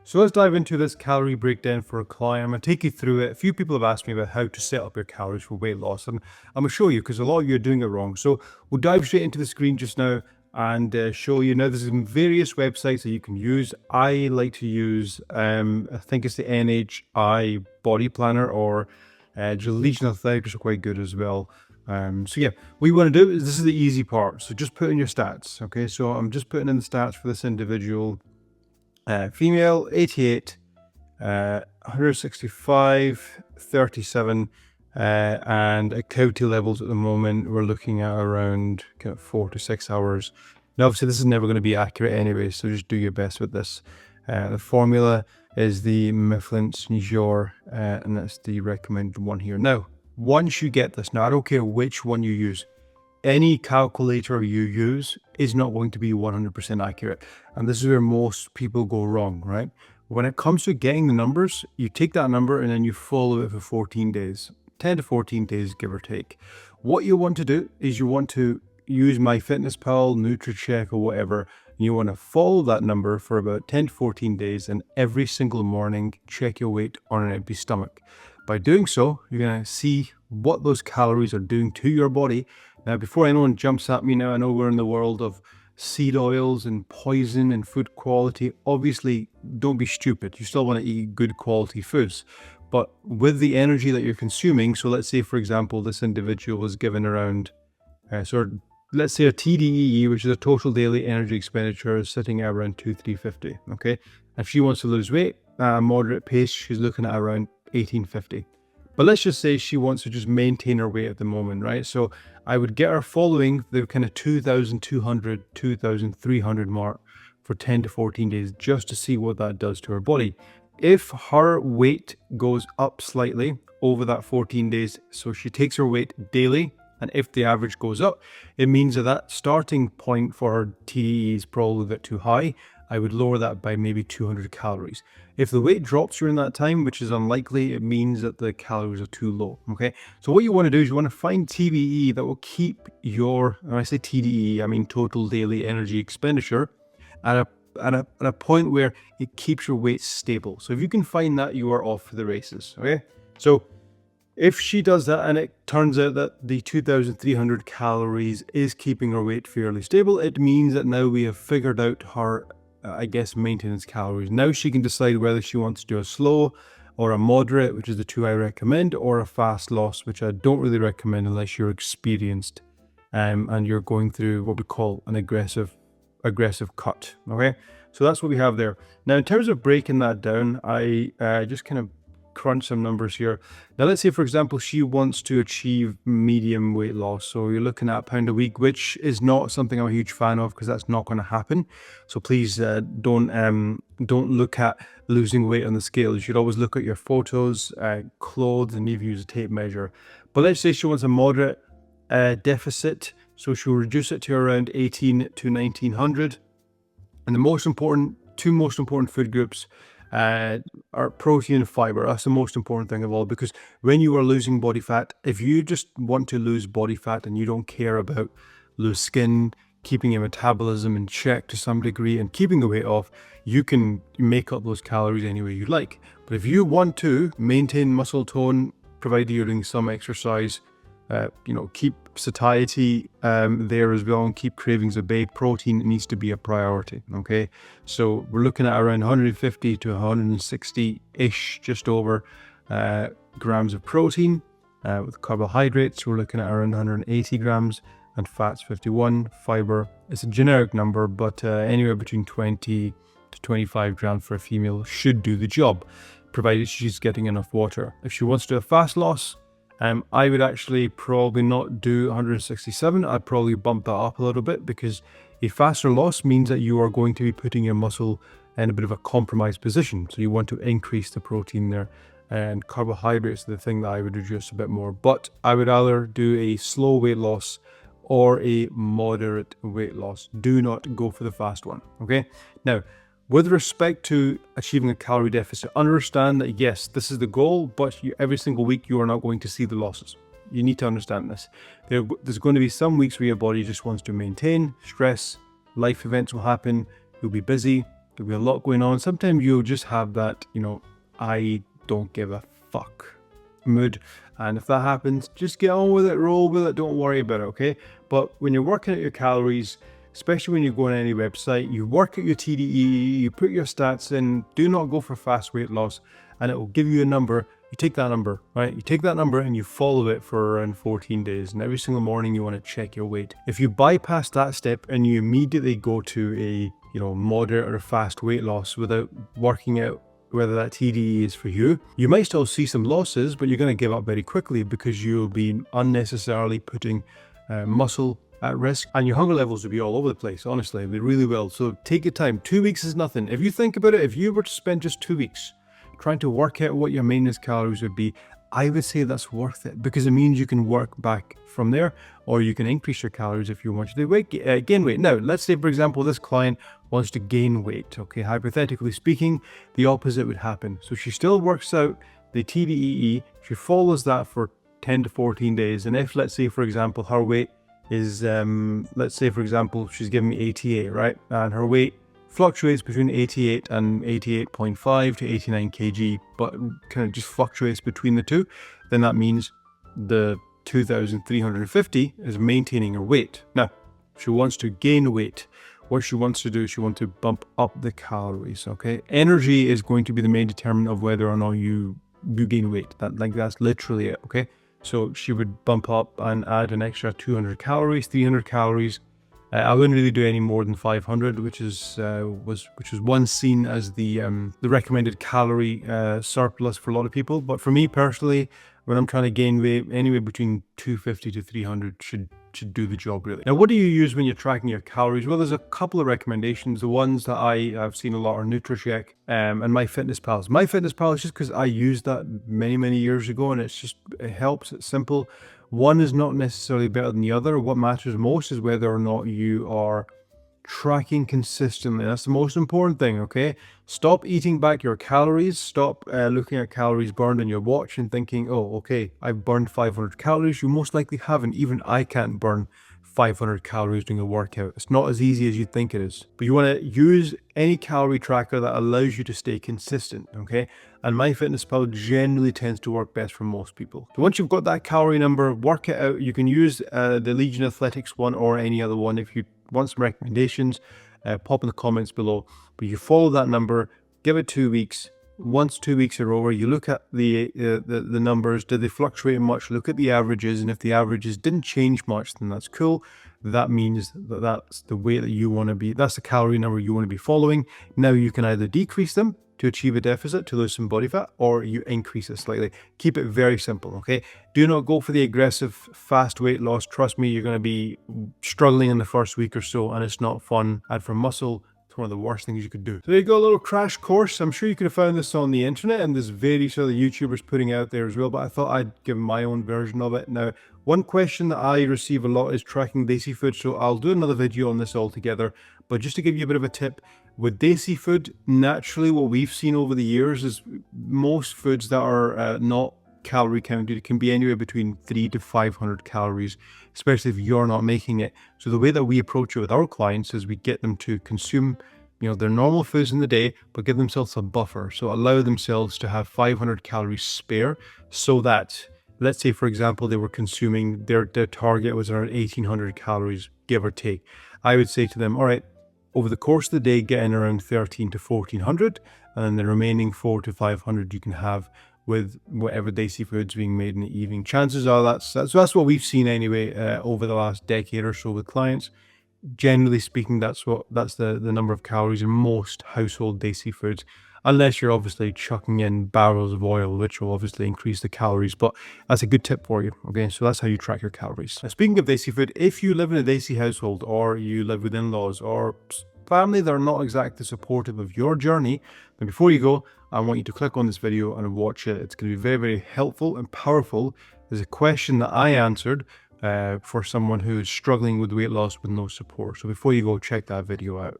So let's dive into this calorie breakdown for a client. I'm going to take you through it. A few people have asked me about how to set up your calories for weight loss, and I'm going to show you because a lot of you are doing it wrong. So we'll dive straight into the screen just now and show you. Now, there's various websites that you can use. I like to use, I think it's the NHI Body Planner, or Legion Athletics are quite good as well. So yeah, what you want to do is, this is the easy part. So just put in your stats. Okay, so I'm just putting in the stats for this individual. Female, 88, 165, 37, and activity levels at the moment, we're looking at around kind of 4 to 6 hours. Now, obviously, this is never going to be accurate anyway, so just do your best with this. The formula is the Mifflin-Snijor, and that's the recommended one here. Now, once you get this, now I don't care which one you use, any calculator you use is not going to be 100% accurate. And this is where most people go wrong, right? When it comes to getting the numbers, you take that number and then you follow it for 14 days, 10 to 14 days, give or take. What you want to do is you want to use MyFitnessPal, NutriCheck, or whatever. You want to follow that number for about 10 to 14 days, and every single morning, check your weight on an empty stomach. By doing so, you're going to see what those calories are doing to your body. Now, before anyone jumps at me now, I know we're in the world of seed oils and poison and food quality. Obviously, don't be stupid. You still want to eat good quality foods. But with the energy that you're consuming, so let's say, for example, this individual was given around, let's say a TDEE, which is a total daily energy expenditure, is sitting at around 2,350, okay? If she wants to lose weight at a moderate pace, she's looking at around 1,850. But let's just say she wants to just maintain her weight at the moment, right? So I would get her following the kind of 2,200, 2,300 mark for 10 to 14 days, just to see what that does to her body. If her weight goes up slightly over that 14 days, so she takes her weight daily, and if the average goes up, it means that that starting point for her TDE is probably a bit too high. I would lower that by maybe 200 calories. If the weight drops during that time, which is unlikely, it means that the calories are too low, okay? So what you want to do is you want to find TBE that will keep your, when I say TDE, I mean total daily energy expenditure, at a point where it keeps your weight stable. So if you can find that, you are off for the races, okay? So if she does that and it turns out that the 2,300 calories is keeping her weight fairly stable, it means that now we have figured out her, maintenance calories. Now she can decide whether she wants to do a slow or a moderate, which is the two I recommend, or a fast loss, which I don't really recommend unless you're experienced and you're going through what we call an aggressive cut, okay? So that's what we have there. Now, in terms of breaking that down, I just kind of crunch some numbers here. Now, let's say, for example, she wants to achieve medium weight loss. So you're looking at £1 a week, which is not something I'm a huge fan of, because that's not going to happen. So please don't look at losing weight on the scale. You should always look at your photos, clothes, and maybe use a tape measure. But let's say she wants a moderate deficit. So she'll reduce it to around 18 to 1900. And the two most important food groups are protein and fiber. That's the most important thing of all, because when you are losing body fat, if you just want to lose body fat and you don't care about loose skin, keeping your metabolism in check to some degree, and keeping the weight off, you can make up those calories any way you like. But if you want to maintain muscle tone, provided you're doing some exercise, keep satiety there as well, and keep cravings at bay, protein needs to be a priority, okay? So we're looking at around 150 to 160-ish, just over grams of protein. With carbohydrates, we're looking at around 180 grams, and fats 51. Fiber, it's a generic number, but anywhere between 20 to 25 grams for a female should do the job, provided she's getting enough water. If she wants to do a fast loss, I would actually probably not do 167. I'd probably bump that up a little bit, because a faster loss means that you are going to be putting your muscle in a bit of a compromised position. So you want to increase the protein there, and carbohydrates are the thing that I would reduce a bit more. But I would either do a slow weight loss or a moderate weight loss. Do not go for the fast one, okay? Now, with respect to achieving a calorie deficit, understand that yes, this is the goal, but every single week you are not going to see the losses. You need to understand this. There's going to be some weeks where your body just wants to maintain. Stress, life events will happen, you'll be busy, There'll be a lot going on. Sometimes you'll just have that, I don't give a fuck mood. And if that happens, just get on with it, roll with it, don't worry about it, okay? But when you're working out your calories, especially when you go on any website, you work out your TDE, you put your stats in, do not go for fast weight loss, and it will give you a number. You take that number, right? You take that number and you follow it for around 14 days. And every single morning you want to check your weight. If you bypass that step and you immediately go to a, moderate or fast weight loss without working out whether that TDE is for you, you might still see some losses, but you're going to give up very quickly because you'll be unnecessarily putting muscle at risk, and your hunger levels will be all over the place. Honestly, they really will. So take your time. 2 weeks is nothing. If you think about it, if you were to spend just 2 weeks trying to work out what your maintenance calories would be, I would say that's worth it, because it means you can work back from there, or you can increase your calories if you want to gain weight. Now, let's say, for example, this client wants to gain weight. Okay, hypothetically speaking, the opposite would happen. So she still works out the TDEE, she follows that for 10 to 14 days. And if, let's say, for example, her weight is, let's say, for example, she's giving me 88, right? And her weight fluctuates between 88 and 88.5 to 89 kg, but kind of just fluctuates between the two, then that means the 2,350 is maintaining her weight. Now, she wants to gain weight. What she wants to do, she wants to bump up the calories, okay? Energy is going to be the main determinant of whether or not you gain weight. That's literally it, okay? So she would bump up and add an extra 200 calories, 300 calories. I wouldn't really do any more than 500, which was once seen as the recommended calorie surplus for a lot of people. But for me personally, when I'm trying to gain weight, anywhere between 250 to 300 should do the job, really. Now, what do you use when you're tracking your calories? Well, there's a couple of recommendations. The ones that I've seen a lot are NutriCheck and MyFitnessPal. MyFitnessPal is just because I used that many years ago, and it helps. It's simple. One is not necessarily better than the other. What matters most is whether or not you are tracking consistently. That's the most important thing, okay? Stop eating back your calories. Stop looking at calories burned on your watch and thinking, oh, okay, I've burned 500 calories. You most likely haven't. Even I can't burn 500 calories during a workout. It's not as easy as you think it is. But you want to use any calorie tracker that allows you to stay consistent, okay? And MyFitnessPal generally tends to work best for most people. So once you've got that calorie number, work it out. You can use the Legion Athletics one or any other one. If you want some recommendations, pop in the comments below. But you follow that number, give it 2 weeks. Once 2 weeks are over, you look at the numbers. Did they fluctuate much? Look at the averages, and if the averages didn't change much, then that's cool. That means that that's the weight that you want to be. That's the calorie number you want to be following. Now you can either decrease them to achieve a deficit to lose some body fat, or you increase it slightly. Keep it very simple, okay? Do not go for the aggressive fast weight loss. Trust me, you're going to be struggling in the first week or so, and it's not fun. Add for muscle, one of the worst things you could do. So there you go, a little crash course. I'm sure you could have found this on the internet, and there's various other YouTubers putting out there as well, but I thought I'd give my own version of it. Now, one question that I receive a lot is tracking Desi food, so I'll do another video on this altogether. But just to give you a bit of a tip, with Desi food, naturally what we've seen over the years is most foods that are not calorie counted, it can be anywhere between 300 to 500 calories, especially if you're not making it. So the way that we approach it with our clients is we get them to consume their normal foods in the day, but give themselves a buffer. So allow themselves to have 500 calories spare, so that, let's say, for example, they were consuming, their target was around 1800 calories, give or take. I would say to them, all right, over the course of the day, get in around 13 to 1400, and then the remaining 400 to 500 you can have with whatever Desi food's being made in the evening. Chances are that's what we've seen anyway over the last decade or so with clients. Generally speaking, that's the number of calories in most household Desi foods, unless you're obviously chucking in barrels of oil, which will obviously increase the calories. But that's a good tip for you, okay? So that's how you track your calories. Now, speaking of Desi food, if you live in a Desi household, or you live with in-laws, or family that are not exactly supportive of your journey, then before you go, I want you to click on this video and watch it. It's going to be very helpful and powerful. There's a question that I answered for someone who is struggling with weight loss with no support. So before you go, check that video out.